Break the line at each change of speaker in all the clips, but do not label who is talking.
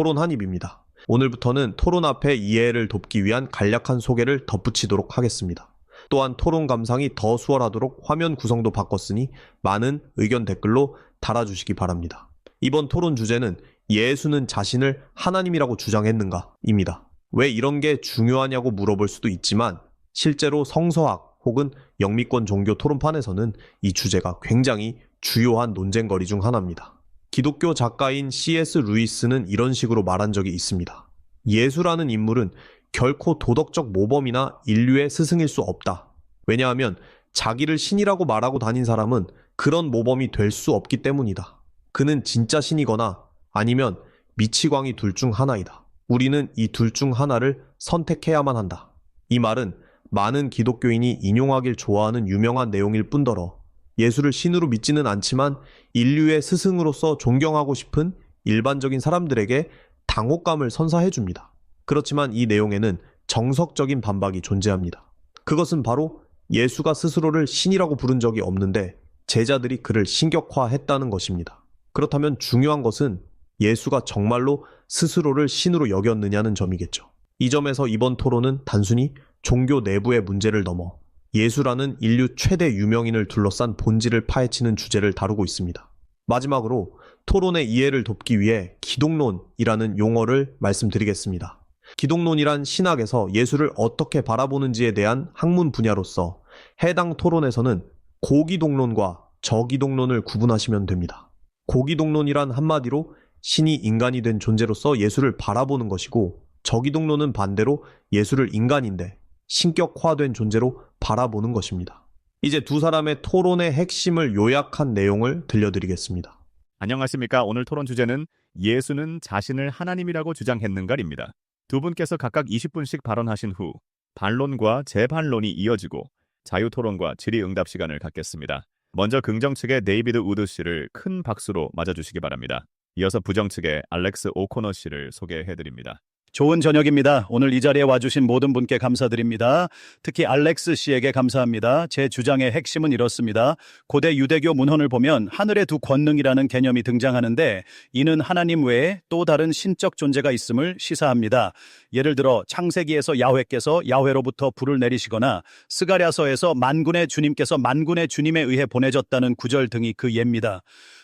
토론 한입입니다. 오늘부터는 토론 앞에 이해를 돕기 위한 간략한 소개를 덧붙이도록 하겠습니다. 또한 토론 감상이 더 수월하도록 화면 구성도 바꿨으니 많은 의견 댓글로 달아주시기 바랍니다. 이번 토론 주제는 예수는 자신을 하나님이라고 주장했는가? 입니다. 왜 이런 게 중요하냐고 물어볼 수도 있지만 실제로 성서학 혹은 영미권 종교 토론판에서는 이 주제가 굉장히 주요한 논쟁거리 중 하나입니다. 기독교 작가인 C.S. 루이스는 이런 식으로 말한 적이 있습니다. 예수라는 인물은 결코 도덕적 모범이나 인류의 스승일 수 없다. 왜냐하면 자기를 신이라고 말하고 다닌 사람은 그런 모범이 될 수 없기 때문이다. 그는 진짜 신이거나 아니면 미치광이 둘 중 하나이다. 우리는 이 둘 중 하나를 선택해야만 한다. 이 말은 많은 기독교인이 인용하길 좋아하는 유명한 내용일 뿐더러 예수를 신으로 믿지는 않지만 인류의 스승으로서 존경하고 싶은 일반적인 사람들에게 당혹감을 선사해줍니다. 그렇지만 이 내용에는 정석적인 반박이 존재합니다. 그것은 바로 예수가 스스로를 신이라고 부른 적이 없는데 제자들이 그를 신격화했다는 것입니다. 그렇다면 중요한 것은 예수가 정말로 스스로를 신으로 여겼느냐는 점이겠죠. 이 점에서 이번 토론은 단순히 종교 내부의 문제를 넘어 예수라는 인류 최대 유명인을 둘러싼 본질을 파헤치는 주제를 다루고 있습니다. 마지막으로 토론의 이해를 돕기 위해 기독론이라는 용어를 말씀드리겠습니다. 기독론이란 신학에서 예수를 어떻게 바라보는지에 대한 학문 분야로서 해당 토론에서는 고기독론과 저기독론을 구분하시면 됩니다. 고기독론이란 한마디로 신이 인간이 된 존재로서 예수를 바라보는 것이고 저기독론은 반대로 예수를 인간인데 신격화된 존재로 바라보는 것입니다. 이제 두 사람의 토론의 핵심을 요약한 내용을 들려드리겠습니다.
안녕하십니까. 오늘 토론 주제는 예수는 자신을 하나님이라고 주장했는가입니다. 두 분께서 각각 20분씩 발언하신 후 반론과 재반론이 이어지고 자유토론과 질의응답 시간을 갖겠습니다. 먼저 긍정 측의 데이비드 우드 씨를 큰 박수로 맞아주시기 바랍니다. 이어서 부정 측의 알렉스 오코너 씨를 소개해드립니다.
좋은 저녁입니다. 오늘 이 자리에 와주신 모든 분께 감사드립니다. 특히 알렉스 씨에게 감사합니다. 제 주장의 핵심은 이렇습니다. 고대 유대교 문헌을 보면 하늘의 두 권능이라는 개념이 등장하는데 이는 하나님 외에 또 다른 신적 존재가 있음을 시사합니다. 예를 들어 창세기에서 야훼께서 야훼로부터 불을 내리시거나 스가랴서에서 만군의 주님께서 만군의 주님에 의해 보내졌다는 구절 등이 그 예입니다.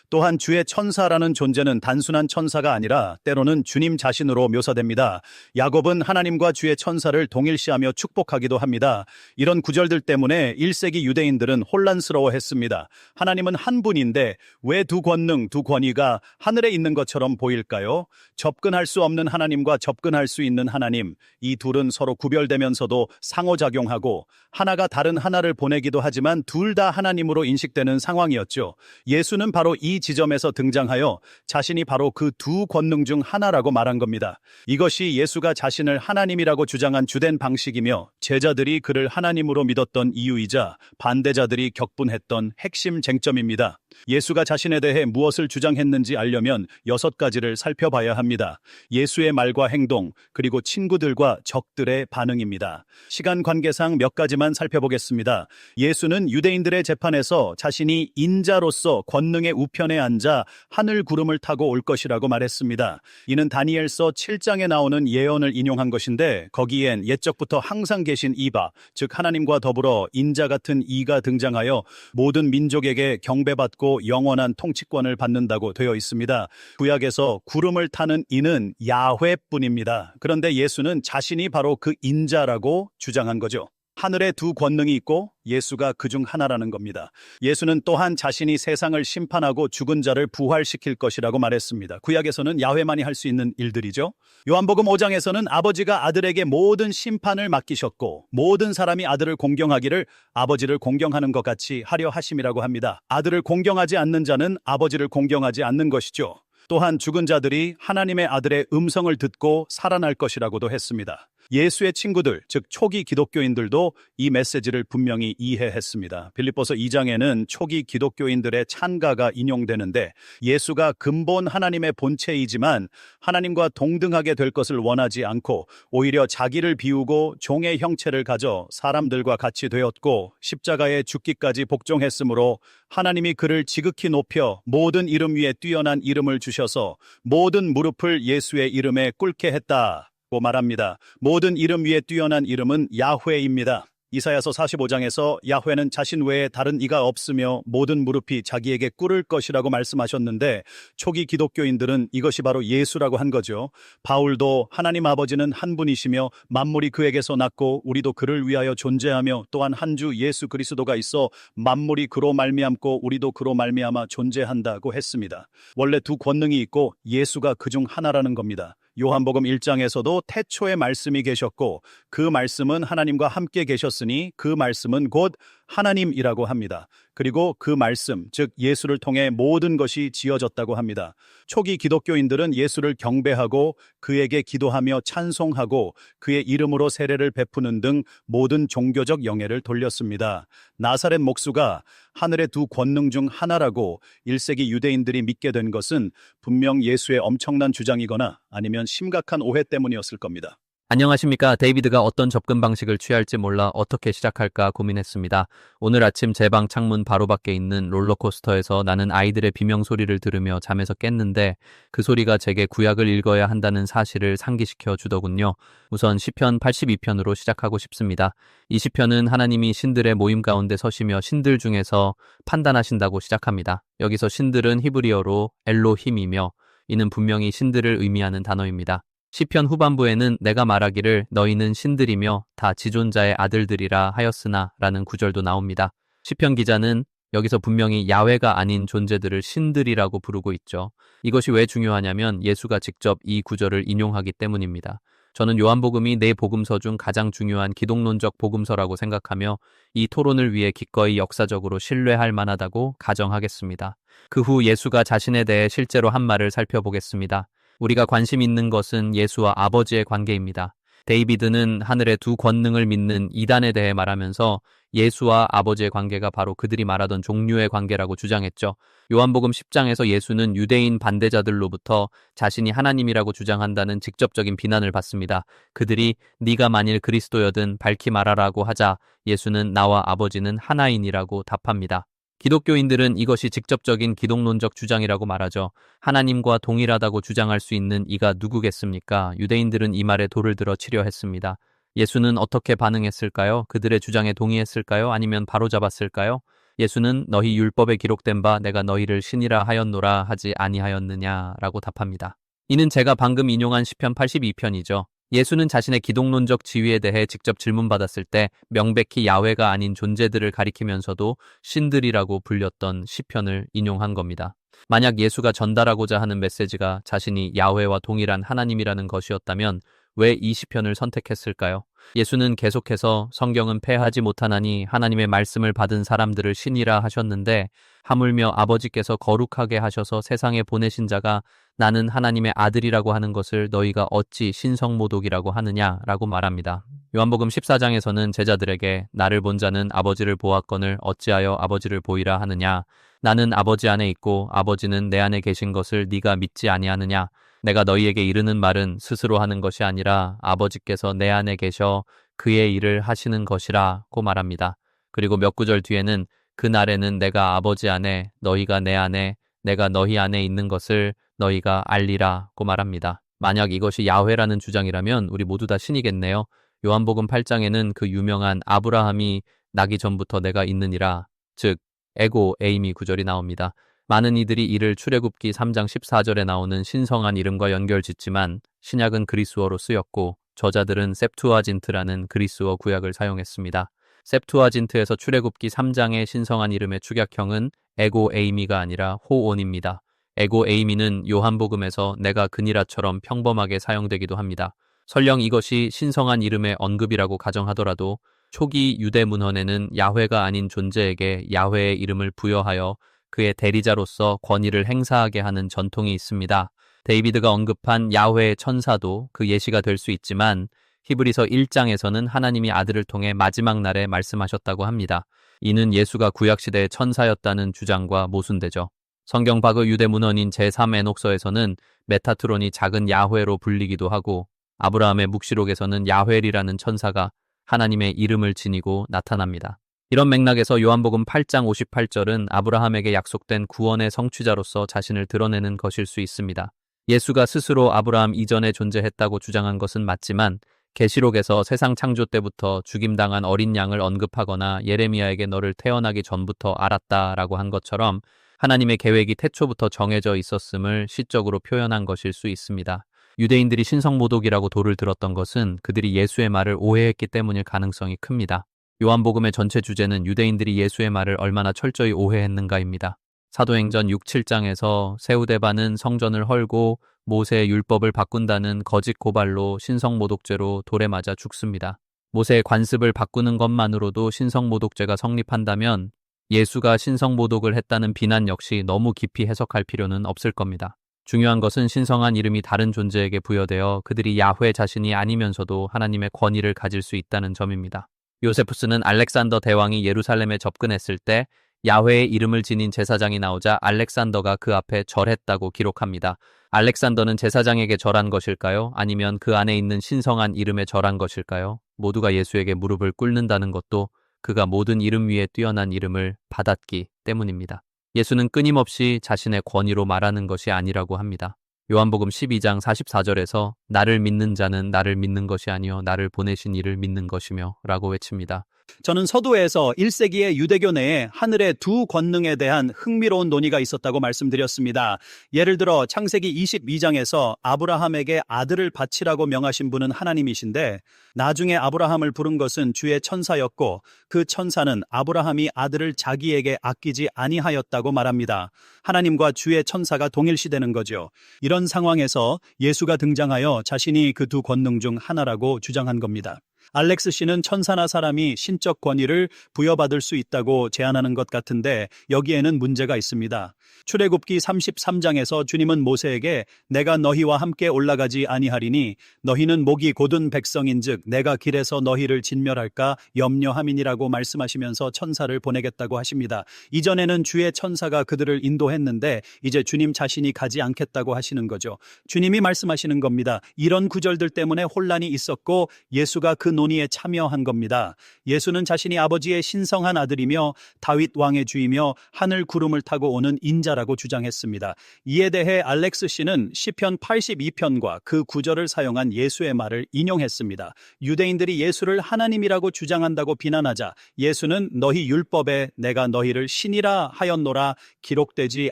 또한 주의 천사라는 존재는 단순한 천사가 아니라 때로는 주님 자신으로 묘사됩니다. 야곱은 하나님과 주의 천사를 동일시하며 축복하기도 합니다. 이런 구절들 때문에 1세기 유대인들은 혼란스러워했습니다. 하나님은 한 분인데 왜 두 권능, 두 권위가 하늘에 있는 것처럼 보일까요? 접근할 수 없는 하나님과 접근할 수 있는 하나님, 이 둘은 서로 구별되면서도 상호작용하고 하나가 다른 하나를 보내기도 하지만 둘 다 하나님으로 인식되는 상황이었죠. 예수는 바로 이 지점에서 등장하여 자신이 바로 그 두 권능 중 하나라고 말한 겁니다. 이것이 예수가 자신을 하나님이라고 주장한 주된 방식이며 제자들이 그를 하나님으로 믿었던 이유이자 반대자들이 격분했던 핵심 쟁점입니다. 예수가 자신에 대해 무엇을 주장했는지 알려면 6가지를 살펴봐야 합니다. 예수의 말과 행동, 그리고 친구들과 적들의 반응입니다. 시간 관계상 몇 가지만 살펴보겠습니다. 예수는 유대인들의 재판에서 자신이 인자로서 권능의 우편에 앉아 하늘 구름을 타고 올 것이라고 말했습니다. 이는 다니엘서 7장에 나오는 예언을 인용한 것인데 거기엔 옛적부터 항상 계신 이바, 즉 하나님과 더불어 인자 같은 이가 등장하여 모든 민족에게 경배받고 영원한 통치권을 받는다고 되어 있습니다. 구약에서 구름을 타는 이는 야훼뿐입니다. 그런데 예수는 자신이 바로 그 인자라고 주장한 거죠. 하늘에 두 권능이 있고 예수가 그중 하나라는 겁니다. 예수는 또한 자신이 세상을 심판하고 죽은 자를 부활시킬 것이라고 말했습니다. 구약에서는 야훼만이 할 수 있는 일들이죠. 요한복음 5장에서는 아버지가 아들에게 모든 심판을 맡기셨고 모든 사람이 아들을 공경하기를 아버지를 공경하는 것 같이 하려 하심이라고 합니다. 아들을 공경하지 않는 자는 아버지를 공경하지 않는 것이죠. 또한 죽은 자들이 하나님의 아들의 음성을 듣고 살아날 것이라고도 했습니다. 예수의 친구들, 즉 초기 기독교인들도 이 메시지를 분명히 이해했습니다. 빌립보서 2장에는 초기 기독교인들의 찬가가 인용되는데 예수가 근본 하나님의 본체이지만 하나님과 동등하게 될 것을 원하지 않고 오히려 자기를 비우고 종의 형체를 가져 사람들과 같이 되었고 십자가에 죽기까지 복종했으므로 하나님이 그를 지극히 높여 모든 이름 위에 뛰어난 이름을 주셔서 모든 무릎을 예수의 이름에 꿇게 했다고 말합니다. 모든 이름 위에 뛰어난 이름은 야훼입니다. 이사야서 45장에서 야훼는 자신 외에 다른 이가 없으며 모든 무릎이 자기에게 꿇을 것이라고 말씀하셨는데 초기 기독교인들은 이것이 바로 예수라고 한 거죠. 바울도 하나님 아버지는 한 분이시며 만물이 그에게서 났고 우리도 그를 위하여 존재하며 또한 한 주 예수 그리스도가 있어 만물이 그로 말미암고 우리도 그로 말미암아 존재한다고 했습니다. 원래 두 권능이 있고 예수가 그중 하나라는 겁니다. 요한복음 1장에서도 태초에 말씀이 계셨고 그 말씀은 하나님과 함께 계셨으니 그 말씀은 곧 하나님이라고 합니다. 그리고 그 말씀, 즉 예수를 통해 모든 것이 지어졌다고 합니다. 초기 기독교인들은 예수를 경배하고 그에게 기도하며 찬송하고 그의 이름으로 세례를 베푸는 등 모든 종교적 영예를 돌렸습니다. 나사렛 목수가 하늘의 두 권능 중 하나라고 1세기 유대인들이 믿게 된 것은 분명 예수의 엄청난 주장이거나 아니면 심각한 오해 때문이었을 겁니다.
안녕하십니까. 데이비드가 어떤 접근 방식을 취할지 몰라 어떻게 시작할까 고민했습니다. 오늘 아침 제 방 창문 바로 밖에 있는 롤러코스터에서 나는 아이들의 비명 소리를 들으며 잠에서 깼는데 그 소리가 제게 구약을 읽어야 한다는 사실을 상기시켜 주더군요. 우선 시편 82편으로 시작하고 싶습니다. 이 시편은 하나님이 신들의 모임 가운데 서시며 신들 중에서 판단하신다고 시작합니다. 여기서 신들은 히브리어로 엘로힘이며 이는 분명히 신들을 의미하는 단어입니다. 시편 후반부에는 내가 말하기를 너희는 신들이며 다 지존자의 아들들이라 하였으나 라는 구절도 나옵니다. 시편 기자는 여기서 분명히 야훼가 아닌 존재들을 신들이라고 부르고 있죠. 이것이 왜 중요하냐면 예수가 직접 이 구절을 인용하기 때문입니다. 저는 요한복음이 네 복음서 중 가장 중요한 기독론적 복음서라고 생각하며 이 토론을 위해 기꺼이 역사적으로 신뢰할 만하다고 가정하겠습니다. 그 후 예수가 자신에 대해 실제로 한 말을 살펴보겠습니다. 우리가 관심 있는 것은 예수와 아버지의 관계입니다. 데이비드는 하늘의 두 권능을 믿는 이단에 대해 말하면서 예수와 아버지의 관계가 바로 그들이 말하던 종류의 관계라고 주장했죠. 요한복음 10장에서 예수는 유대인 반대자들로부터 자신이 하나님이라고 주장한다는 직접적인 비난을 받습니다. 그들이 네가 만일 그리스도여든 밝히 말하라고 하자 예수는 나와 아버지는 하나인이라고 답합니다. 기독교인들은 이것이 직접적인 기독론적 주장이라고 말하죠. 하나님과 동일하다고 주장할 수 있는 이가 누구겠습니까? 유대인들은 이 말에 돌을 들어 치려 했습니다. 예수는 어떻게 반응했을까요? 그들의 주장에 동의했을까요? 아니면 바로잡았을까요? 예수는 너희 율법에 기록된 바 내가 너희를 신이라 하였노라 하지 아니하였느냐라고 답합니다. 이는 제가 방금 인용한 시편 82편이죠. 예수는 자신의 기독론적 지위에 대해 직접 질문받았을 때 명백히 야훼가 아닌 존재들을 가리키면서도 신들이라고 불렸던 시편을 인용한 겁니다. 만약 예수가 전달하고자 하는 메시지가 자신이 야훼와 동일한 하나님이라는 것이었다면 왜 이 시편을 선택했을까요? 예수는 계속해서 성경은 패하지 못하나니 하나님의 말씀을 받은 사람들을 신이라 하셨는데 하물며 아버지께서 거룩하게 하셔서 세상에 보내신 자가 나는 하나님의 아들이라고 하는 것을 너희가 어찌 신성모독이라고 하느냐라고 말합니다. 요한복음 14장에서는 제자들에게 나를 본 자는 아버지를 보았거늘 어찌하여 아버지를 보이라 하느냐. 나는 아버지 안에 있고 아버지는 내 안에 계신 것을 네가 믿지 아니하느냐. 내가 너희에게 이르는 말은 스스로 하는 것이 아니라 아버지께서 내 안에 계셔 그의 일을 하시는 것이라고 말합니다. 그리고 몇 구절 뒤에는 그날에는 내가 아버지 안에 너희가 내 안에 내가 너희 안에 있는 것을 너희가 알리라고 말합니다. 만약 이것이 야훼라는 주장이라면 우리 모두 다 신이겠네요. 요한복음 8장에는 그 유명한 아브라함이 나기 전부터 내가 있느니라, 즉 에고 에이미 구절이 나옵니다. 많은 이들이 이를 출애굽기 3장 14절에 나오는 신성한 이름과 연결짓지만 신약은 그리스어로 쓰였고 저자들은 셉투아진트라는 그리스어 구약을 사용했습니다. 셉투아진트에서 출애굽기 3장의 신성한 이름의 축약형은 에고 에이미가 아니라 호온입니다. 에고 에이미는 요한복음에서 내가 그니라처럼 평범하게 사용되기도 합니다. 설령 이것이 신성한 이름의 언급이라고 가정하더라도 초기 유대 문헌에는 야훼가 아닌 존재에게 야훼의 이름을 부여하여 그의 대리자로서 권위를 행사하게 하는 전통이 있습니다. 데이비드가 언급한 야훼의 천사도 그 예시가 될 수 있지만 히브리서 1장에서는 하나님이 아들을 통해 마지막 날에 말씀하셨다고 합니다. 이는 예수가 구약시대의 천사였다는 주장과 모순되죠. 성경 박의 유대 문헌인 제3에녹서에서는 메타트론이 작은 야훼로 불리기도 하고 아브라함의 묵시록에서는 야훼리라는 천사가 하나님의 이름을 지니고 나타납니다. 이런 맥락에서 요한복음 8장 58절은 아브라함에게 약속된 구원의 성취자로서 자신을 드러내는 것일 수 있습니다. 예수가 스스로 아브라함 이전에 존재했다고 주장한 것은 맞지만 계시록에서 세상 창조 때부터 죽임당한 어린 양을 언급하거나 예레미야에게 너를 태어나기 전부터 알았다라고 한 것처럼 하나님의 계획이 태초부터 정해져 있었음을 시적으로 표현한 것일 수 있습니다. 유대인들이 신성모독이라고 돌을 들었던 것은 그들이 예수의 말을 오해했기 때문일 가능성이 큽니다. 요한복음의 전체 주제는 유대인들이 예수의 말을 얼마나 철저히 오해했는가입니다. 사도행전 6, 7장에서 세우데바는 성전을 헐고 모세의 율법을 바꾼다는 거짓 고발로 신성모독죄로 돌에 맞아 죽습니다. 모세의 관습을 바꾸는 것만으로도 신성모독죄가 성립한다면 예수가 신성모독을 했다는 비난 역시 너무 깊이 해석할 필요는 없을 겁니다. 중요한 것은 신성한 이름이 다른 존재에게 부여되어 그들이 야훼 자신이 아니면서도 하나님의 권위를 가질 수 있다는 점입니다. 요세푸스는 알렉산더 대왕이 예루살렘에 접근했을 때 야훼의 이름을 지닌 제사장이 나오자 알렉산더가 그 앞에 절했다고 기록합니다. 알렉산더는 제사장에게 절한 것일까요? 아니면 그 안에 있는 신성한 이름에 절한 것일까요? 모두가 예수에게 무릎을 꿇는다는 것도 그가 모든 이름 위에 뛰어난 이름을 받았기 때문입니다. 예수는 끊임없이 자신의 권위로 말하는 것이 아니라고 합니다. 요한복음 12장 44절에서 나를 믿는 자는 나를 믿는 것이 아니요 나를 보내신 이를 믿는 것이며 라고 외칩니다.
저는 서두에서 1세기의 유대교 내에 하늘의 두 권능에 대한 흥미로운 논의가 있었다고 말씀드렸습니다. 예를 들어 창세기 22장에서 아브라함에게 아들을 바치라고 명하신 분은 하나님이신데 나중에 아브라함을 부른 것은 주의 천사였고 그 천사는 아브라함이 아들을 자기에게 아끼지 아니하였다고 말합니다. 하나님과 주의 천사가 동일시되는 거죠. 이런 상황에서 예수가 등장하여 자신이 그 두 권능 중 하나라고 주장한 겁니다. 알렉스 씨는 천사나 사람이 신적 권위를 부여받을 수 있다고 제안하는 것 같은데 여기에는 문제가 있습니다. 출애굽기 33장에서 주님은 모세에게 내가 너희와 함께 올라가지 아니하리니 너희는 목이 곧은 백성인즉 내가 길에서 너희를 진멸할까 염려함이니라고 말씀하시면서 천사를 보내겠다고 하십니다. 이전에는 주의 천사가 그들을 인도했는데 이제 주님 자신이 가지 않겠다고 하시는 거죠. 주님이 말씀하시는 겁니다. 이런 구절들 때문에 혼란이 있었고 예수가 그 논의에 참여한 겁니다. 예수는 자신이 아버지의 신성한 아들이며 다윗 왕의 주이며 하늘 구름을 타고 오는 인자라고 주장했습니다. 이에 대해 알렉스 씨는 시편 82편과 그 구절을 사용한 예수의 말을 인용했습니다. 유대인들이 예수를 하나님이라고 주장한다고 비난하자 예수는 너희 율법에 내가 너희를 신이라 하였노라 기록되지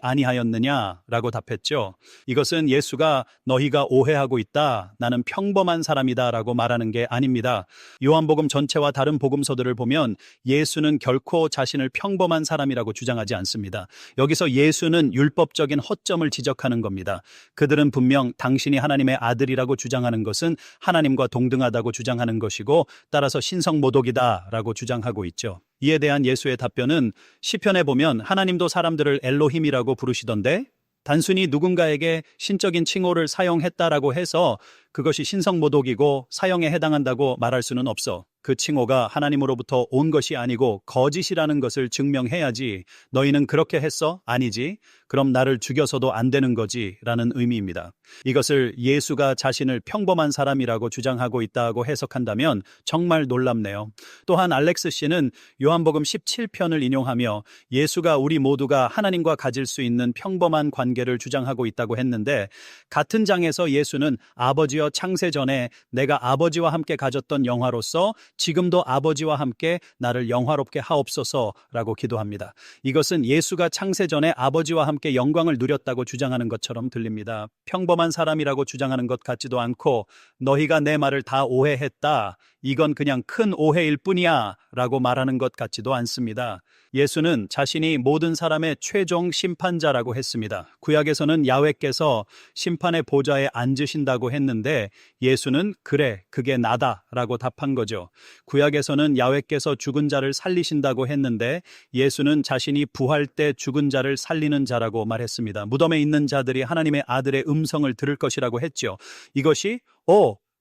아니하였느냐라고 답했죠. 이것은 예수가 너희가 오해하고 있다. 나는 평범한 사람이다라고 말하는 게 아닙니다. 요한복음 전체와 다른 복음서들을 보면 예수는 결코 자신을 평범한 사람이라고 주장하지 않습니다. 여기서 예수는 율법적인 허점을 지적하는 겁니다. 그들은 분명 당신이 하나님의 아들이라고 주장하는 것은 하나님과 동등하다고 주장하는 것이고 따라서 신성모독이다라고 주장하고 있죠. 이에 대한 예수의 답변은 시편에 보면 하나님도 사람들을 엘로힘이라고 부르시던데 단순히 누군가에게 신적인 칭호를 사용했다라고 해서 그것이 신성모독이고 사형에 해당한다고 말할 수는 없어. 그 칭호가 하나님으로부터 온 것이 아니고 거짓이라는 것을 증명해야지. 너희는 그렇게 했어? 아니지. 그럼 나를 죽여서도 안 되는 거지 라는 의미입니다. 이것을 예수가 자신을 평범한 사람이라고 주장하고 있다고 해석한다면 정말 놀랍네요. 또한 알렉스 씨는 요한복음 17편을 인용하며 예수가 우리 모두가 하나님과 가질 수 있는 평범한 관계를 주장하고 있다고 했는데 같은 장에서 예수는 아버지여 창세 전에 내가 아버지와 함께 가졌던 영화로서 지금도 아버지와 함께 나를 영화롭게 하옵소서라고 기도합니다. 이것은 예수가 창세 전에 아버지와 함께 영광을 누렸다고 주장하는 것처럼 들립니다. 평범한 사람이라고 주장하는 것 같지도 않고 너희가 내 말을 다 오해했다. 이건 그냥 큰 오해일 뿐이야 라고 말하는 것 같지도 않습니다. 예수는 자신이 모든 사람의 최종 심판자라고 했습니다. 구약에서는 야훼께서 심판의 보좌에 앉으신다고 했는데 예수는 그래, 그게 나다 라고 답한 거죠. 구약에서는 야훼께서 죽은 자를 살리신다고 했는데 예수는 자신이 부활 때 죽은 자를 살리는 자라고 말했습니다. 무덤에 있는 자들이 하나님의 아들의 음성을 들을 것이라고 했죠. 이것이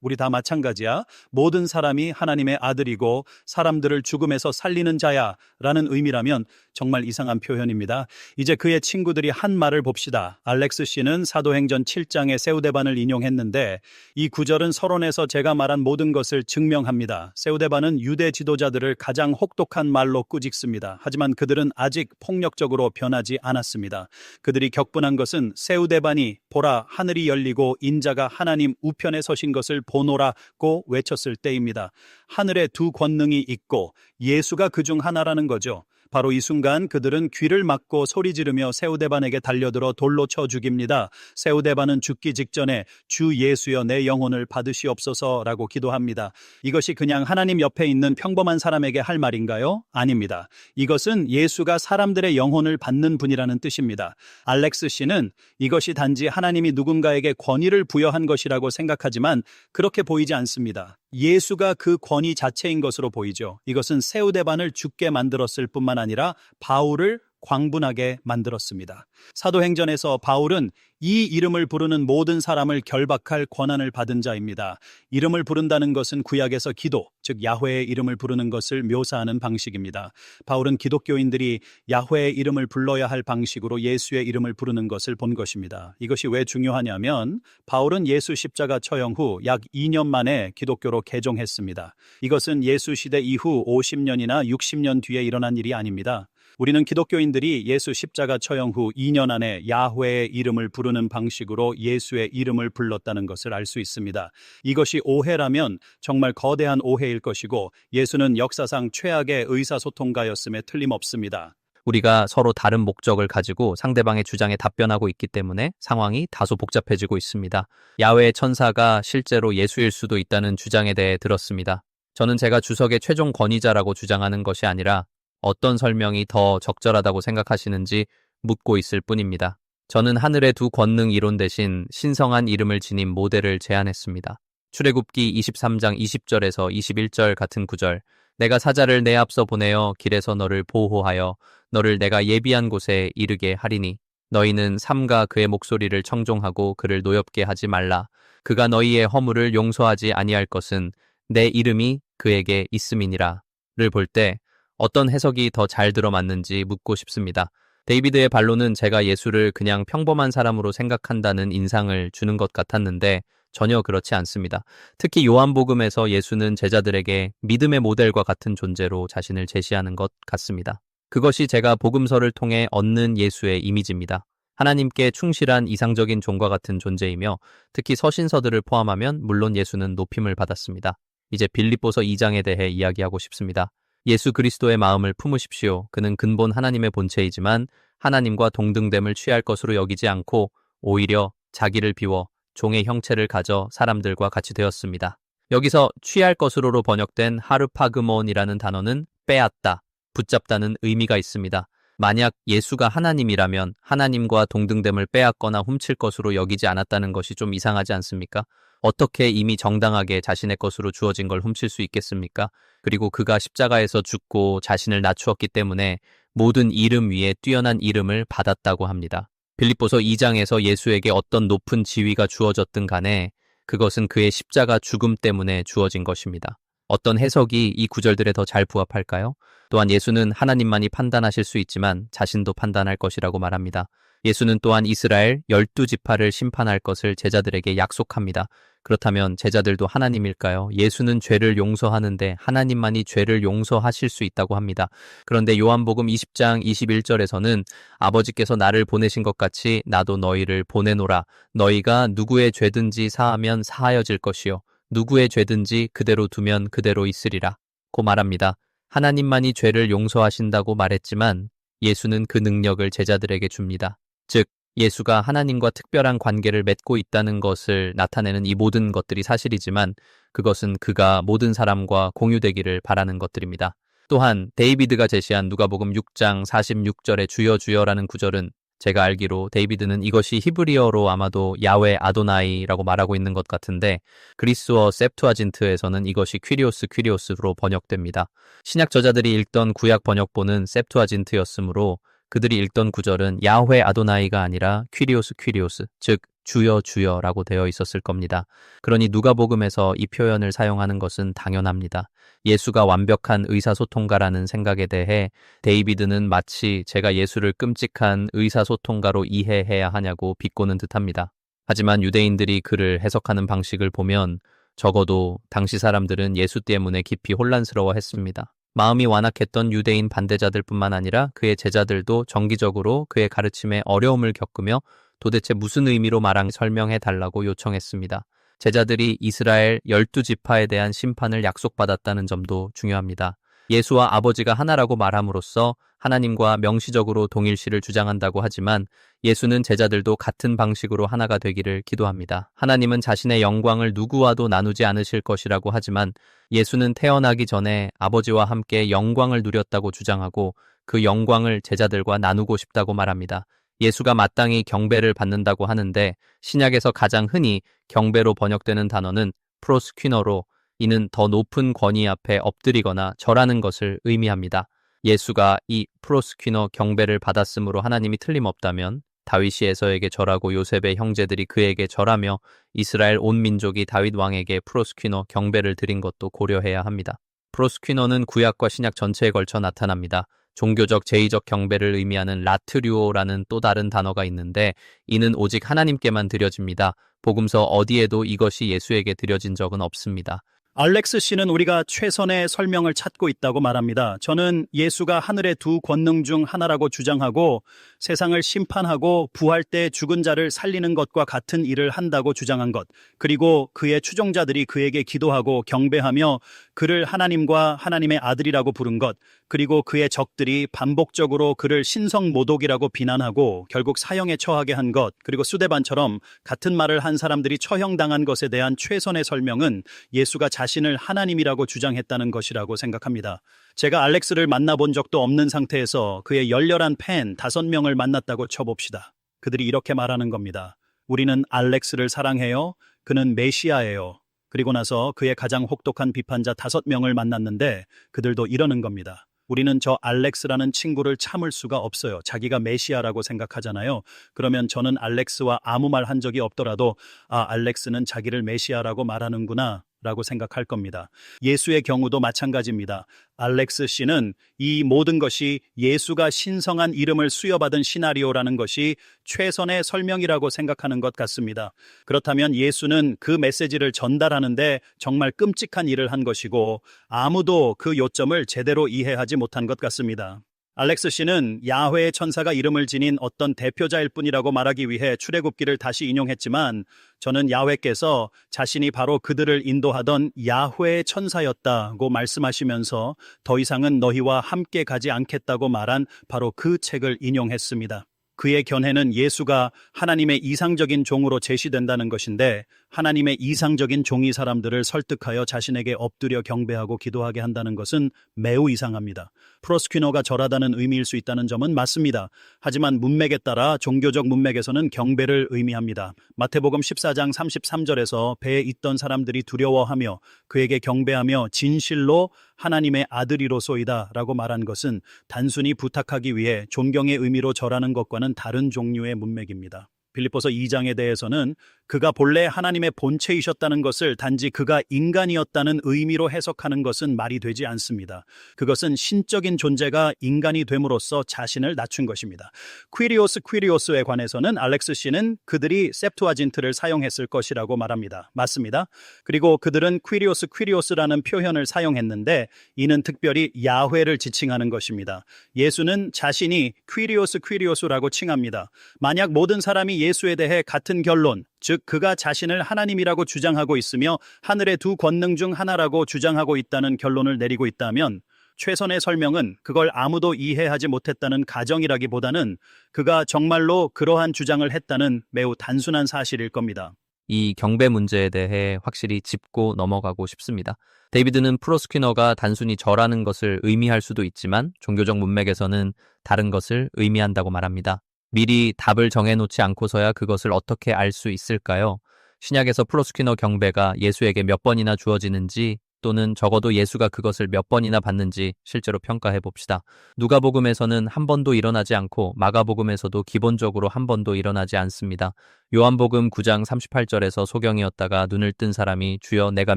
우리 다 마찬가지야. 모든 사람이 하나님의 아들이고 사람들을 죽음에서 살리는 자야 라는 의미라면 정말 이상한 표현입니다. 이제 그의 친구들이 한 말을 봅시다. 알렉스 씨는 사도행전 7장의 세우데반을 인용했는데 이 구절은 서론에서 제가 말한 모든 것을 증명합니다. 세우데반은 유대 지도자들을 가장 혹독한 말로 꾸짖습니다. 하지만 그들은 아직 폭력적으로 변하지 않았습니다. 그들이 격분한 것은 세우데반이 보라 하늘이 열리고 인자가 하나님 우편에 서신 것을 보노라고 외쳤을 때입니다. 하늘에 두 권능이 있고 예수가 그중 하나라는 거죠. 바로 이 순간 그들은 귀를 막고 소리 지르며 세우데반에게 달려들어 돌로 쳐 죽입니다. 세우데반은 죽기 직전에 주 예수여 내 영혼을 받으시옵소서라고 기도합니다. 이것이 그냥 하나님 옆에 있는 평범한 사람에게 할 말인가요? 아닙니다. 이것은 예수가 사람들의 영혼을 받는 분이라는 뜻입니다. 알렉스 씨는 이것이 단지 하나님이 누군가에게 권위를 부여한 것이라고 생각하지만 그렇게 보이지 않습니다. 예수가 그 권위 자체인 것으로 보이죠. 이것은 세우데반을 죽게 만들었을 뿐만 아니라 바울을 광분하게 만들었습니다. 사도행전에서 바울은 이 이름을 부르는 모든 사람을 결박할 권한을 받은 자입니다. 이름을 부른다는 것은 구약에서 기도, 즉 야훼의 이름을 부르는 것을 묘사하는 방식입니다. 바울은 기독교인들이 야훼의 이름을 불러야 할 방식으로 예수의 이름을 부르는 것을 본 것입니다. 이것이 왜 중요하냐면 바울은 예수 십자가 처형 후 약 2년 만에 기독교로 개종했습니다. 이것은 예수 시대 이후 50년이나 60년 뒤에 일어난 일이 아닙니다. 우리는 기독교인들이 예수 십자가 처형 후 2년 안에 야훼의 이름을 부르는 방식으로 예수의 이름을 불렀다는 것을 알 수 있습니다. 이것이 오해라면 정말 거대한 오해일 것이고 예수는 역사상 최악의 의사소통가였음에 틀림없습니다.
우리가 서로 다른 목적을 가지고 상대방의 주장에 답변하고 있기 때문에 상황이 다소 복잡해지고 있습니다. 야훼의 천사가 실제로 예수일 수도 있다는 주장에 대해 들었습니다. 저는 제가 주석의 최종 권위자라고 주장하는 것이 아니라 어떤 설명이 더 적절하다고 생각하시는지 묻고 있을 뿐입니다. 저는 하늘의 두 권능 이론 대신 신성한 이름을 지닌 모델을 제안했습니다. 출애굽기 23장 20절에서 21절 같은 구절, 내가 사자를 내 앞서 보내어 길에서 너를 보호하여 너를 내가 예비한 곳에 이르게 하리니 너희는 삼가 그의 목소리를 청종하고 그를 노엽게 하지 말라. 그가 너희의 허물을 용서하지 아니할 것은 내 이름이 그에게 있음이니라. 를 볼 때 어떤 해석이 더 잘 들어맞는지 묻고 싶습니다. 데이비드의 반론은 제가 예수를 그냥 평범한 사람으로 생각한다는 인상을 주는 것 같았는데 전혀 그렇지 않습니다. 특히 요한복음에서 예수는 제자들에게 믿음의 모델과 같은 존재로 자신을 제시하는 것 같습니다. 그것이 제가 복음서를 통해 얻는 예수의 이미지입니다. 하나님께 충실한 이상적인 종과 같은 존재이며 특히 서신서들을 포함하면 물론 예수는 높임을 받았습니다. 이제 빌립보서 2장에 대해 이야기하고 싶습니다. 예수 그리스도의 마음을 품으십시오. 그는 근본 하나님의 본체이지만 하나님과 동등됨을 취할 것으로 여기지 않고 오히려 자기를 비워 종의 형체를 가져 사람들과 같이 되었습니다. 여기서 취할 것으로로 번역된 하르파그몬이라는 단어는 빼앗다, 붙잡다는 의미가 있습니다. 만약 예수가 하나님이라면 하나님과 동등됨을 빼앗거나 훔칠 것으로 여기지 않았다는 것이 좀 이상하지 않습니까? 어떻게 이미 정당하게 자신의 것으로 주어진 걸 훔칠 수 있겠습니까? 그리고 그가 십자가에서 죽고 자신을 낮추었기 때문에 모든 이름 위에 뛰어난 이름을 받았다고 합니다. 빌립보서 2장에서 예수에게 어떤 높은 지위가 주어졌든 간에 그것은 그의 십자가 죽음 때문에 주어진 것입니다. 어떤 해석이 이 구절들에 더 잘 부합할까요? 또한 예수는 하나님만이 판단하실 수 있지만 자신도 판단할 것이라고 말합니다. 예수는 또한 이스라엘 12지파를 심판할 것을 제자들에게 약속합니다. 그렇다면 제자들도 하나님일까요? 예수는 죄를 용서하는데 하나님만이 죄를 용서하실 수 있다고 합니다. 그런데 요한복음 20장 21절에서는 아버지께서 나를 보내신 것 같이 나도 너희를 보내노라. 너희가 누구의 죄든지 사하면 사하여질 것이요. 누구의 죄든지 그대로 두면 그대로 있으리라. 고 말합니다. 하나님만이 죄를 용서하신다고 말했지만 예수는 그 능력을 제자들에게 줍니다. 즉 예수가 하나님과 특별한 관계를 맺고 있다는 것을 나타내는 이 모든 것들이 사실이지만 그것은 그가 모든 사람과 공유되기를 바라는 것들입니다. 또한 데이비드가 제시한 누가복음 6장 46절의 주여 주여라는 구절은 제가 알기로 데이비드는 이것이 히브리어로 아마도 야훼 아도나이라고 말하고 있는 것 같은데 그리스어 셉투아진트에서는 이것이 퀴리오스로 번역됩니다. 신약 저자들이 읽던 구약 번역본은 셉투아진트였으므로 그들이 읽던 구절은 야훼 아도나이가 아니라 퀴리오스, 즉 주여 주여라고 되어 있었을 겁니다. 그러니 누가복음에서 이 표현을 사용하는 것은 당연합니다. 예수가 완벽한 의사소통가라는 생각에 대해 데이비드는 마치 제가 예수를 끔찍한 의사소통가로 이해해야 하냐고 비꼬는 듯합니다. 하지만 유대인들이 그를 해석하는 방식을 보면 적어도 당시 사람들은 예수 때문에 깊이 혼란스러워했습니다. 마음이 완악했던 유대인 반대자들뿐만 아니라 그의 제자들도 정기적으로 그의 가르침에 어려움을 겪으며 도대체 무슨 의미로 말랑 설명해 달라고 요청했습니다. 제자들이 이스라엘 12지파에 대한 심판을 약속받았다는 점도 중요합니다. 예수와 아버지가 하나라고 말함으로써 하나님과 명시적으로 동일시를 주장한다고 하지만 예수는 제자들도 같은 방식으로 하나가 되기를 기도합니다. 하나님은 자신의 영광을 누구와도 나누지 않으실 것이라고 하지만 예수는 태어나기 전에 아버지와 함께 영광을 누렸다고 주장하고 그 영광을 제자들과 나누고 싶다고 말합니다. 예수가 마땅히 경배를 받는다고 하는데 신약에서 가장 흔히 경배로 번역되는 단어는 프로스퀴너로 이는 더 높은 권위 앞에 엎드리거나 절하는 것을 의미합니다. 예수가 이 프로스퀴너 경배를 받았으므로 하나님이 틀림없다면 다윗이 에서에게 절하고 요셉의 형제들이 그에게 절하며 이스라엘 온 민족이 다윗 왕에게 프로스퀴너 경배를 드린 것도 고려해야 합니다. 프로스퀴너는 구약과 신약 전체에 걸쳐 나타납니다. 종교적 제의적 경배를 의미하는 라트류오라는 또 다른 단어가 있는데 이는 오직 하나님께만 드려집니다. 복음서 어디에도 이것이 예수에게 드려진 적은 없습니다.
알렉스 씨는 우리가 최선의 설명을 찾고 있다고 말합니다. 저는 예수가 하늘의 두 권능 중 하나라고 주장하고 세상을 심판하고 부활 때 죽은 자를 살리는 것과 같은 일을 한다고 주장한 것, 그리고 그의 추종자들이 그에게 기도하고 경배하며 그를 하나님과 하나님의 아들이라고 부른 것, 그리고 그의 적들이 반복적으로 그를 신성모독이라고 비난하고 결국 사형에 처하게 한 것, 그리고 수데반처럼 같은 말을 한 사람들이 처형당한 것에 대한 최선의 설명은 예수가 자신을 하나님이라고 주장했다는 것이라고 생각합니다. 제가 알렉스를 만나본 적도 없는 상태에서 그의 열렬한 팬 5명을 만났다고 쳐봅시다. 그들이 이렇게 말하는 겁니다. 우리는 알렉스를 사랑해요. 그는 메시아예요. 그리고 나서 그의 가장 혹독한 비판자 5명을 만났는데 그들도 이러는 겁니다. 우리는 저 알렉스라는 친구를 참을 수가 없어요. 자기가 메시아라고 생각하잖아요. 그러면 저는 알렉스와 아무 말 한 적이 없더라도 알렉스는 자기를 메시아라고 말하는구나 라고 생각할 겁니다. 예수의 경우도 마찬가지입니다. 알렉스 씨는 이 모든 것이 예수가 신성한 이름을 수여받은 시나리오라는 것이 최선의 설명이라고 생각하는 것 같습니다. 그렇다면 예수는 그 메시지를 전달하는데 정말 끔찍한 일을 한 것이고 아무도 그 요점을 제대로 이해하지 못한 것 같습니다. 알렉스 씨는 야훼의 천사가 이름을 지닌 어떤 대표자일 뿐이라고 말하기 위해 출애굽기를 다시 인용했지만 저는 야훼께서 자신이 바로 그들을 인도하던 야훼의 천사였다고 말씀하시면서 더 이상은 너희와 함께 가지 않겠다고 말한 바로 그 책을 인용했습니다. 그의 견해는 예수가 하나님의 이상적인 종으로 제시된다는 것인데 하나님의 이상적인 종이 사람들을 설득하여 자신에게 엎드려 경배하고 기도하게 한다는 것은 매우 이상합니다. 프로스퀴너가 절하다는 의미일 수 있다는 점은 맞습니다. 하지만 문맥에 따라 종교적 문맥에서는 경배를 의미합니다. 마태복음 14장 33절에서 배에 있던 사람들이 두려워하며 그에게 경배하며 진실로 하나님의 아들이로소이다 라고 말한 것은 단순히 부탁하기 위해 존경의 의미로 절하는 것과는 다른 종류의 문맥입니다. 빌립보서 2장에 대해서는 그가 본래 하나님의 본체이셨다는 것을 단지 그가 인간이었다는 의미로 해석하는 것은 말이 되지 않습니다. 그것은 신적인 존재가 인간이 됨으로써 자신을 낮춘 것입니다. 퀴리오스에 관해서는 알렉스 씨는 그들이 셉투아진트를 사용했을 것이라고 말합니다. 맞습니다. 그리고 그들은 퀴리오스라는 표현을 사용했는데 이는 특별히 야훼를 지칭하는 것입니다. 예수는 자신이 퀴리오스라고 칭합니다. 만약 모든 사람이 예수에 대해 같은 결론, 즉 그가 자신을 하나님이라고 주장하고 있으며 하늘의 두 권능 중 하나라고 주장하고 있다는 결론을 내리고 있다면 최선의 설명은 그걸 아무도 이해하지 못했다는 가정이라기보다는 그가 정말로 그러한 주장을 했다는 매우 단순한 사실일 겁니다.
이 경배 문제에 대해 확실히 짚고 넘어가고 싶습니다. 데이비드는 프로스퀴너가 단순히 절하는 것을 의미할 수도 있지만 종교적 문맥에서는 다른 것을 의미한다고 말합니다. 미리 답을 정해놓지 않고서야 그것을 어떻게 알 수 있을까요? 신약에서 프로스퀴너 경배가 예수에게 몇 번이나 주어지는지 또는 적어도 예수가 그것을 몇 번이나 봤는지 실제로 평가해 봅시다. 누가복음에서는 한 번도 일어나지 않고 마가복음에서도 기본적으로 한 번도 일어나지 않습니다. 요한복음 9장 38절에서 소경이었다가 눈을 뜬 사람이 주여 내가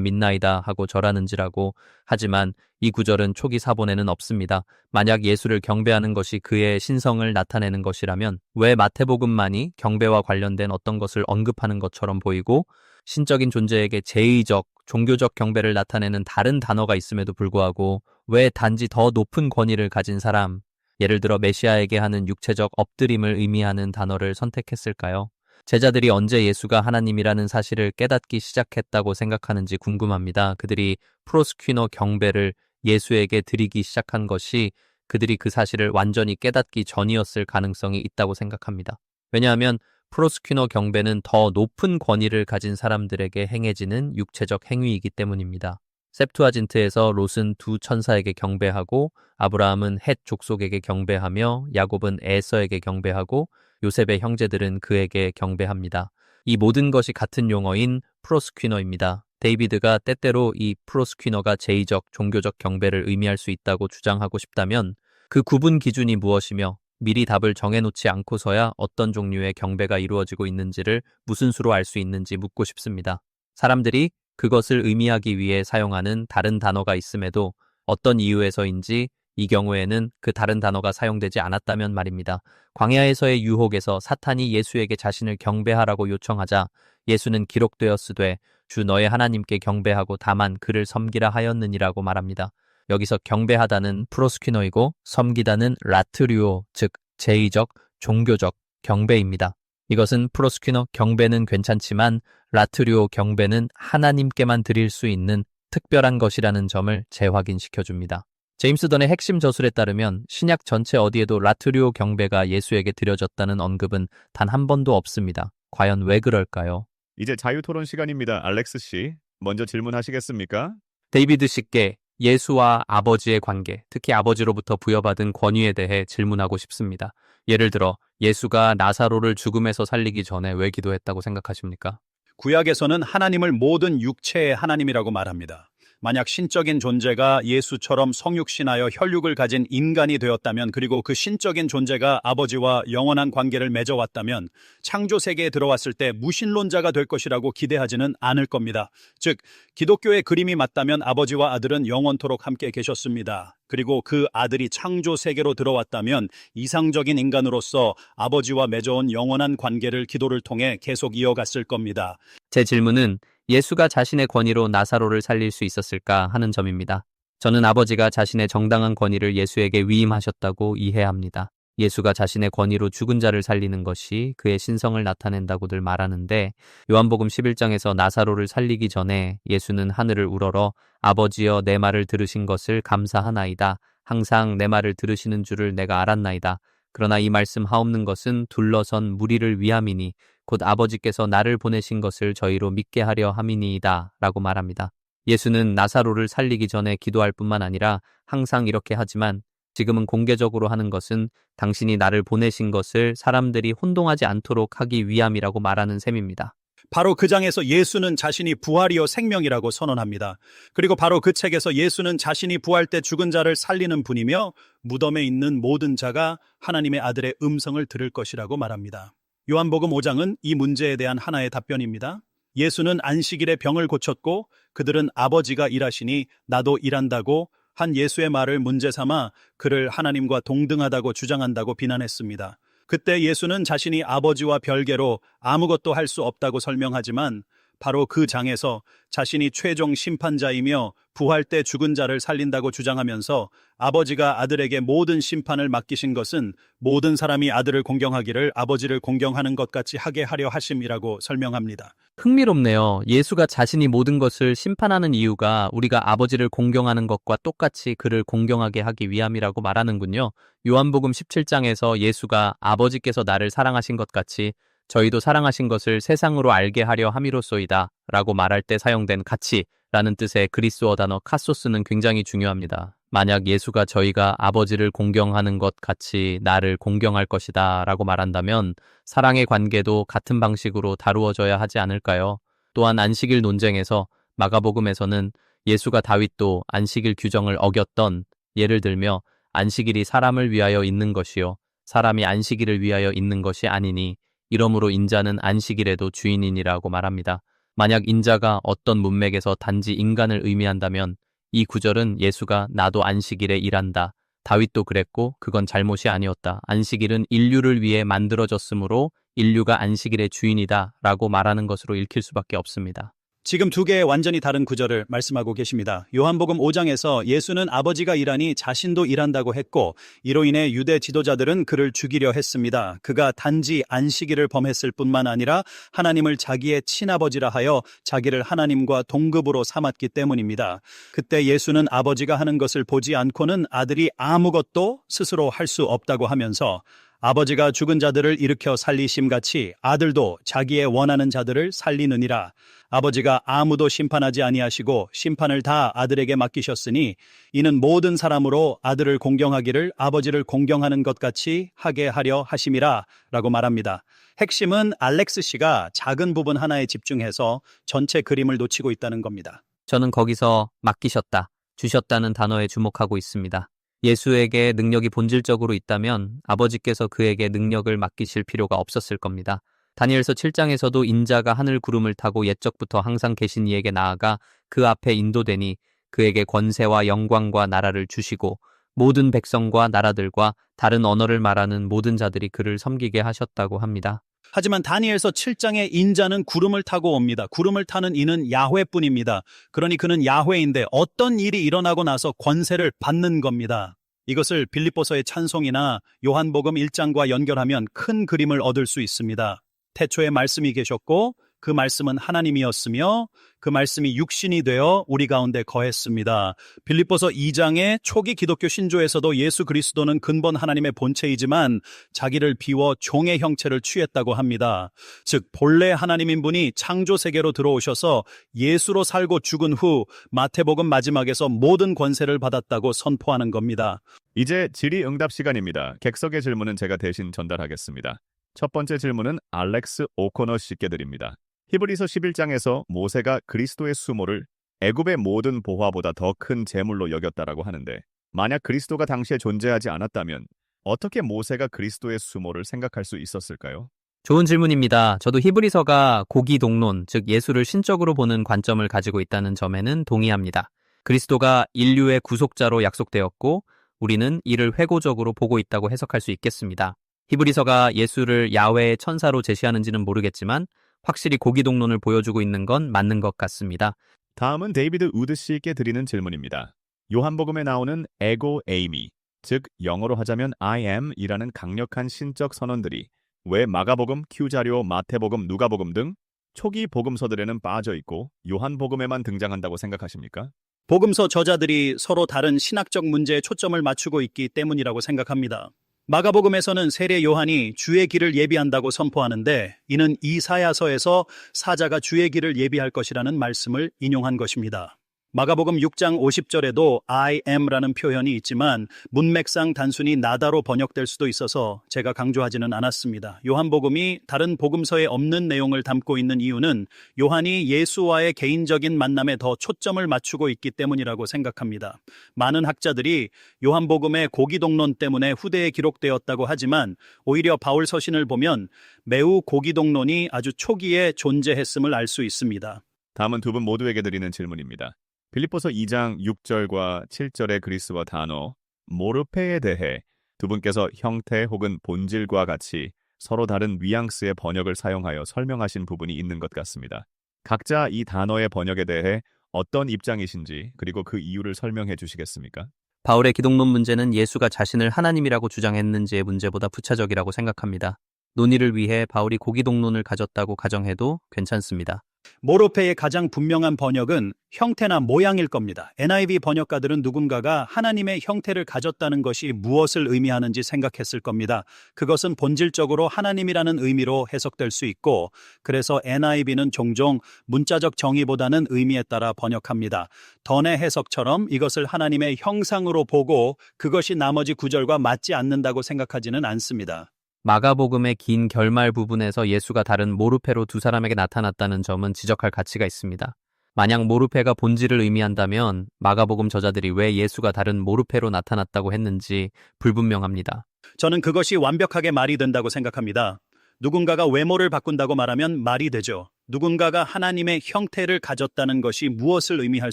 믿나이다 하고 절하는지라고 하지만 이 구절은 초기 사본에는 없습니다. 만약 예수를 경배하는 것이 그의 신성을 나타내는 것이라면 왜 마태복음만이 경배와 관련된 어떤 것을 언급하는 것처럼 보이고 신적인 존재에게 제의적, 종교적 경배를 나타내는 다른 단어가 있음에도 불구하고 왜 단지 더 높은 권위를 가진 사람, 예를 들어 메시아에게 하는 육체적 엎드림을 의미하는 단어를 선택했을까요? 제자들이 언제 예수가 하나님이라는 사실을 깨닫기 시작했다고 생각하는지 궁금합니다. 그들이 프로스퀴너 경배를 예수에게 드리기 시작한 것이 그들이 그 사실을 완전히 깨닫기 전이었을 가능성이 있다고 생각합니다. 왜냐하면 프로스퀴너 경배는 더 높은 권위를 가진 사람들에게 행해지는 육체적 행위이기 때문입니다. 셉투아진트에서 롯은 두 천사에게 경배하고 아브라함은 헷 족속에게 경배하며 야곱은 에서에게 경배하고 요셉의 형제들은 그에게 경배합니다. 이 모든 것이 같은 용어인 프로스퀴너입니다. 데이비드가 때때로 이 프로스퀴너가 제의적, 종교적 경배를 의미할 수 있다고 주장하고 싶다면 그 구분 기준이 무엇이며 미리 답을 정해놓지 않고서야 어떤 종류의 경배가 이루어지고 있는지를 무슨 수로 알 수 있는지 묻고 싶습니다. 사람들이 그것을 의미하기 위해 사용하는 다른 단어가 있음에도 어떤 이유에서인지 이 경우에는 그 다른 단어가 사용되지 않았다면 말입니다. 광야에서의 유혹에서 사탄이 예수에게 자신을 경배하라고 요청하자 예수는 기록되었으되 주 너의 하나님께 경배하고 다만 그를 섬기라 하였느니라고 말합니다. 여기서 경배하다는 프로스퀴너이고 섬기다는 라트류오, 즉 제의적, 종교적 경배입니다. 이것은 프로스퀴너 경배는 괜찮지만 라트류오 경배는 하나님께만 드릴 수 있는 특별한 것이라는 점을 재확인시켜줍니다. 제임스 던의 핵심 저술에 따르면 신약 전체 어디에도 라트류오 경배가 예수에게 드려졌다는 언급은 단 한 번도 없습니다. 과연 왜 그럴까요?
이제 자유토론 시간입니다. 알렉스 씨, 먼저 질문하시겠습니까?
데이비드 씨께 예수와 아버지의 관계, 특히 아버지로부터 부여받은 권위에 대해 질문하고 싶습니다. 예를 들어 예수가 나사로를 죽음에서 살리기 전에 왜 기도했다고 생각하십니까?
구약에서는 하나님을 모든 육체의 하나님이라고 말합니다. 만약 신적인 존재가 예수처럼 성육신하여 혈육을 가진 인간이 되었다면, 그리고 그 신적인 존재가 아버지와 영원한 관계를 맺어왔다면 창조 세계에 들어왔을 때 무신론자가 될 것이라고 기대하지는 않을 겁니다. 즉, 기독교의 그림이 맞다면 아버지와 아들은 영원토록 함께 계셨습니다. 그리고 그 아들이 창조 세계로 들어왔다면 이상적인 인간으로서 아버지와 맺어온 영원한 관계를 기도를 통해 계속 이어갔을 겁니다.
제 질문은 예수가 자신의 권위로 나사로를 살릴 수 있었을까 하는 점입니다. 저는 아버지가 자신의 정당한 권위를 예수에게 위임하셨다고 이해합니다. 예수가 자신의 권위로 죽은 자를 살리는 것이 그의 신성을 나타낸다고들 말하는데 요한복음 11장에서 나사로를 살리기 전에 예수는 하늘을 우러러 아버지여 내 말을 들으신 것을 감사하나이다. 항상 내 말을 들으시는 줄을 내가 알았나이다. 그러나 이 말씀 하옵는 것은 둘러선 무리를 위함이니 곧 아버지께서 나를 보내신 것을 저희로 믿게 하려 함이니이다 라고 말합니다. 예수는 나사로를 살리기 전에 기도할 뿐만 아니라 항상 이렇게 하지만 지금은 공개적으로 하는 것은 당신이 나를 보내신 것을 사람들이 혼동하지 않도록 하기 위함이라고 말하는 셈입니다.
바로 그 장에서 예수는 자신이 부활이요 생명이라고 선언합니다. 그리고 바로 그 책에서 예수는 자신이 부활 때 죽은 자를 살리는 분이며 무덤에 있는 모든 자가 하나님의 아들의 음성을 들을 것이라고 말합니다. 요한복음 5장은 이 문제에 대한 하나의 답변입니다. 예수는 안식일에 병을 고쳤고 그들은 아버지가 일하시니 나도 일한다고 한 예수의 말을 문제 삼아 그를 하나님과 동등하다고 주장한다고 비난했습니다. 그때 예수는 자신이 아버지와 별개로 아무것도 할 수 없다고 설명하지만 바로 그 장에서 자신이 최종 심판자이며 부활 때 죽은 자를 살린다고 주장하면서 아버지가 아들에게 모든 심판을 맡기신 것은 모든 사람이 아들을 공경하기를 아버지를 공경하는 것 같이 하게 하려 하심이라고 설명합니다.
흥미롭네요. 예수가 자신이 모든 것을 심판하는 이유가 우리가 아버지를 공경하는 것과 똑같이 그를 공경하게 하기 위함이라고 말하는군요. 요한복음 17장에서 예수가 아버지께서 나를 사랑하신 것 같이 저희도 사랑하신 것을 세상으로 알게 하려 함이로소이다 라고 말할 때 사용된 같이 라는 뜻의 그리스어 단어 카소스는 굉장히 중요합니다. 만약 예수가 저희가 아버지를 공경하는 것 같이 나를 공경할 것이다 라고 말한다면 사랑의 관계도 같은 방식으로 다루어져야 하지 않을까요? 또한 안식일 논쟁에서 마가복음에서는 예수가 다윗도 안식일 규정을 어겼던 예를 들며 안식일이 사람을 위하여 있는 것이요 사람이 안식일을 위하여 있는 것이 아니니 이러므로 인자는 안식일에도 주인이니라고 말합니다. 만약 인자가 어떤 문맥에서 단지 인간을 의미한다면 이 구절은 예수가 나도 안식일에 일한다. 다윗도 그랬고 그건 잘못이 아니었다. 안식일은 인류를 위해 만들어졌으므로 인류가 안식일의 주인이다 라고 말하는 것으로 읽힐 수밖에 없습니다.
지금 두 개의 완전히 다른 구절을 말씀하고 계십니다. 요한복음 5장에서 예수는 아버지가 일하니 자신도 일한다고 했고 이로 인해 유대 지도자들은 그를 죽이려 했습니다. 그가 단지 안식일을 범했을 뿐만 아니라 하나님을 자기의 친아버지라 하여 자기를 하나님과 동급으로 삼았기 때문입니다. 그때 예수는 아버지가 하는 것을 보지 않고는 아들이 아무것도 스스로 할 수 없다고 하면서 아버지가 죽은 자들을 일으켜 살리심같이 아들도 자기의 원하는 자들을 살리느니라. 아버지가 아무도 심판하지 아니하시고 심판을 다 아들에게 맡기셨으니 이는 모든 사람으로 아들을 공경하기를 아버지를 공경하는 것 같이 하게 하려 하심이라 라고 말합니다. 핵심은 알렉스 씨가 작은 부분 하나에 집중해서 전체 그림을 놓치고 있다는 겁니다.
저는 거기서 맡기셨다, 주셨다는 단어에 주목하고 있습니다. 예수에게 능력이 본질적으로 있다면 아버지께서 그에게 능력을 맡기실 필요가 없었을 겁니다. 다니엘서 7장에서도 인자가 하늘 구름을 타고 옛적부터 항상 계신 이에게 나아가 그 앞에 인도되니 그에게 권세와 영광과 나라를 주시고 모든 백성과 나라들과 다른 언어를 말하는 모든 자들이 그를 섬기게 하셨다고 합니다.
하지만 다니엘서 7장의 인자는 구름을 타고 옵니다. 구름을 타는 이는 야훼뿐입니다. 그러니 그는 야훼인데 어떤 일이 일어나고 나서 권세를 받는 겁니다. 이것을 빌립보서의 찬송이나 요한복음 1장과 연결하면 큰 그림을 얻을 수 있습니다. 태초에 말씀이 계셨고 그 말씀은 하나님이었으며 그 말씀이 육신이 되어 우리 가운데 거했습니다. 빌립보서 2장의 초기 기독교 신조에서도 예수 그리스도는 근본 하나님의 본체이지만 자기를 비워 종의 형체를 취했다고 합니다. 즉 본래 하나님인 분이 창조 세계로 들어오셔서 예수로 살고 죽은 후 마태복음 마지막에서 모든 권세를 받았다고 선포하는 겁니다.
이제 질의응답 시간입니다. 객석의 질문은 제가 대신 전달하겠습니다. 첫 번째 질문은 알렉스 오코너 씨께 드립니다. 히브리서 11장에서 모세가 그리스도의 수모를 애굽의 모든 보화보다 더 큰 재물로 여겼다라고 하는데 만약 그리스도가 당시에 존재하지 않았다면 어떻게 모세가 그리스도의 수모를 생각할 수 있었을까요?
좋은 질문입니다. 저도 히브리서가 고기동론, 즉 예수를 신적으로 보는 관점을 가지고 있다는 점에는 동의합니다. 그리스도가 인류의 구속자로 약속되었고 우리는 이를 회고적으로 보고 있다고 해석할 수 있겠습니다. 히브리서가 예수를 야훼의 천사로 제시하는지는 모르겠지만 확실히 고기동론을 보여주고 있는 건 맞는 것 같습니다.
다음은 데이비드 우드 씨께 드리는 질문입니다. 요한복음에 나오는 에고 에이미, 즉 영어로 하자면 I am이라는 강력한 신적 선언들이 왜 마가복음, Q자료, 마태복음, 누가복음 등 초기 복음서들에는 빠져 있고 요한복음에만 등장한다고 생각하십니까?
복음서 저자들이 서로 다른 신학적 문제에 초점을 맞추고 있기 때문이라고 생각합니다. 마가복음에서는 세례 요한이 주의 길을 예비한다고 선포하는데 이는 이사야서에서 사자가 주의 길을 예비할 것이라는 말씀을 인용한 것입니다. 마가복음 6장 50절에도 I am라는 표현이 있지만 문맥상 단순히 나다로 번역될 수도 있어서 제가 강조하지는 않았습니다. 요한복음이 다른 복음서에 없는 내용을 담고 있는 이유는 요한이 예수와의 개인적인 만남에 더 초점을 맞추고 있기 때문이라고 생각합니다. 많은 학자들이 요한복음의 고기동론 때문에 후대에 기록되었다고 하지만 오히려 바울 서신을 보면 매우 고기동론이 아주 초기에 존재했음을 알 수 있습니다.
다음은 두 분 모두에게 드리는 질문입니다. 빌립보서 2장 6절과 7절의 그리스와 단어 모르페에 대해 두 분께서 형태 혹은 본질과 같이 서로 다른 뉘앙스의 번역을 사용하여 설명하신 부분이 있는 것 같습니다. 각자 이 단어의 번역에 대해 어떤 입장이신지 그리고 그 이유를 설명해 주시겠습니까?
바울의 기독론 문제는 예수가 자신을 하나님이라고 주장했는지의 문제보다 부차적이라고 생각합니다. 논의를 위해 바울이 고기동론을 가졌다고 가정해도 괜찮습니다.
모로페의 가장 분명한 번역은 형태나 모양일 겁니다. NIV 번역가들은 누군가가 하나님의 형태를 가졌다는 것이 무엇을 의미하는지 생각했을 겁니다. 그것은 본질적으로 하나님이라는 의미로 해석될 수 있고 그래서 NIV는 종종 문자적 정의보다는 의미에 따라 번역합니다. 던의 해석처럼 이것을 하나님의 형상으로 보고 그것이 나머지 구절과 맞지 않는다고 생각하지는 않습니다.
마가복음의 긴 결말 부분에서 예수가 다른 모르페로 두 사람에게 나타났다는 점은 지적할 가치가 있습니다. 만약 모르페가 본질을 의미한다면 마가복음 저자들이 왜 예수가 다른 모르페로 나타났다고 했는지 불분명합니다.
저는 그것이 완벽하게 말이 된다고 생각합니다. 누군가가 외모를 바꾼다고 말하면 말이 되죠. 누군가가 하나님의 형태를 가졌다는 것이 무엇을 의미할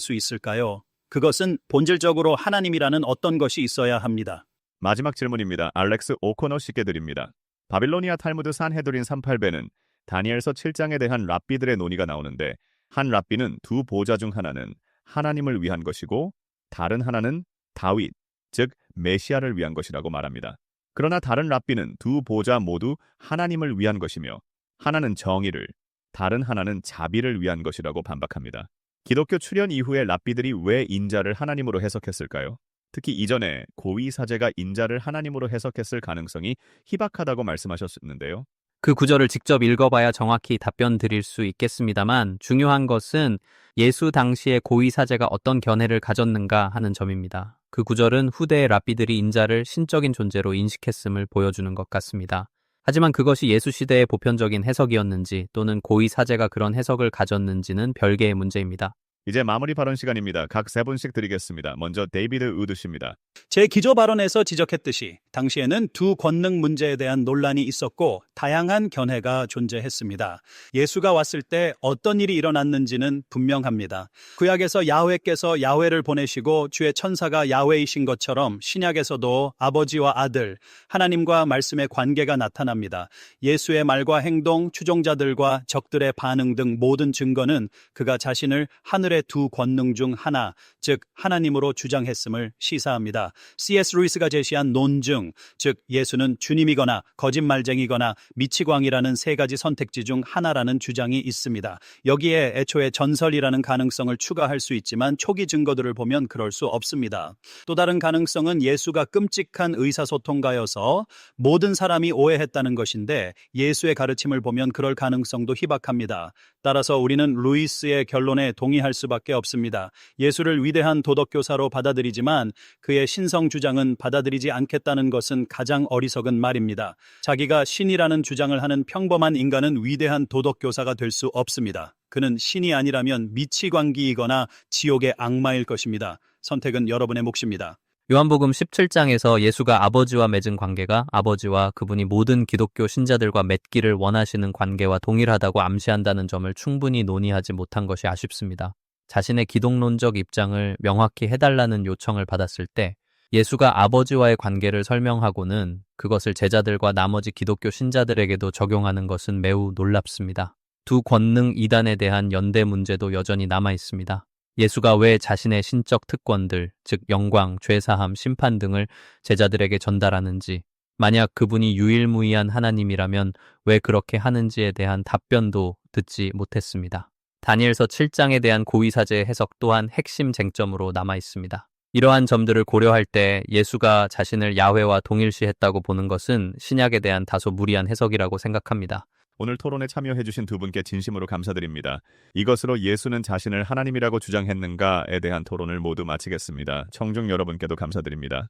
수 있을까요? 그것은 본질적으로 하나님이라는 어떤 것이 있어야 합니다.
마지막 질문입니다. 알렉스 오코너 씨께 드립니다. 바빌로니아 탈무드 산헤드린 38배는 다니엘서 7장에 대한 랍비들의 논의가 나오는데 한 랍비는 두 보좌 중 하나는 하나님을 위한 것이고 다른 하나는 다윗, 즉 메시아를 위한 것이라고 말합니다. 그러나 다른 랍비는 두 보좌 모두 하나님을 위한 것이며 하나는 정의를, 다른 하나는 자비를 위한 것이라고 반박합니다. 기독교 출현 이후에 랍비들이 왜 인자를 하나님으로 해석했을까요? 특히 이전에 고위 사제가 인자를 하나님으로 해석했을 가능성이 희박하다고 말씀하셨는데요.
그 구절을 직접 읽어봐야 정확히 답변 드릴 수 있겠습니다만 중요한 것은 예수 당시의 고위 사제가 어떤 견해를 가졌는가 하는 점입니다. 그 구절은 후대의 랍비들이 인자를 신적인 존재로 인식했음을 보여주는 것 같습니다. 하지만 그것이 예수 시대의 보편적인 해석이었는지 또는 고위 사제가 그런 해석을 가졌는지는 별개의 문제입니다.
이제 마무리 발언 시간입니다. 각 세 분씩 드리겠습니다. 먼저 데이비드 우드 씨입니다.
제 기조 발언에서 지적했듯이 당시에는 두 권능 문제에 대한 논란이 있었고 다양한 견해가 존재했습니다. 예수가 왔을 때 어떤 일이 일어났는지는 분명합니다. 구약에서 야훼께서 야훼를 보내시고 주의 천사가 야훼이신 것처럼 신약에서도 아버지와 아들, 하나님과 말씀의 관계가 나타납니다. 예수의 말과 행동, 추종자들과 적들의 반응 등 모든 증거는 그가 자신을 하늘의 두 권능 중 하나, 즉 하나님으로 주장했음을 시사합니다. C.S. 루이스가 제시한 논증, 즉 예수는 주님이거나 거짓말쟁이거나 미치광이라는 세 가지 선택지 중 하나라는 주장이 있습니다. 여기에 애초에 전설이라는 가능성을 추가할 수 있지만 초기 증거들을 보면 그럴 수 없습니다. 또 다른 가능성은 예수가 끔찍한 의사소통가여서 모든 사람이 오해했다는 것인데 예수의 가르침을 보면 그럴 가능성도 희박합니다. 따라서 우리는 루이스의 결론에 동의할 수밖에 없습니다. 예수를 위대한 도덕교사로 받아들이지만 그의 신성 주장은 받아들이지 않겠다는 것은 가장 어리석은 말입니다. 자기가 신이라는 주장을 하는 평범한 인간은 위대한 도덕교사가 될 수 없습니다. 그는 신이 아니라면 미치광기이거나 지옥의 악마일 것입니다. 선택은 여러분의 몫입니다.
요한복음 17장에서 예수가 아버지와 맺은 관계가 아버지와 그분이 모든 기독교 신자들과 맺기를 원하시는 관계와 동일하다고 암시한다는 점을 충분히 논의하지 못한 것이 아쉽습니다. 자신의 기독론적 입장을 명확히 해달라는 요청을 받았을 때 예수가 아버지와의 관계를 설명하고는 그것을 제자들과 나머지 기독교 신자들에게도 적용하는 것은 매우 놀랍습니다. 두 권능 이단에 대한 연대 문제도 여전히 남아 있습니다. 예수가 왜 자신의 신적 특권들, 즉 영광, 죄사함, 심판 등을 제자들에게 전달하는지, 만약 그분이 유일무이한 하나님이라면 왜 그렇게 하는지에 대한 답변도 듣지 못했습니다. 다니엘서 7장에 대한 고위사제의 해석 또한 핵심 쟁점으로 남아 있습니다. 이러한 점들을 고려할 때 예수가 자신을 야훼와 동일시했다고 보는 것은 신약에 대한 다소 무리한 해석이라고 생각합니다.
오늘 토론에 참여해주신 두 분께 진심으로 감사드립니다. 이것으로 예수는 자신을 하나님이라고 주장했는가에 대한 토론을 모두 마치겠습니다. 청중 여러분께도 감사드립니다.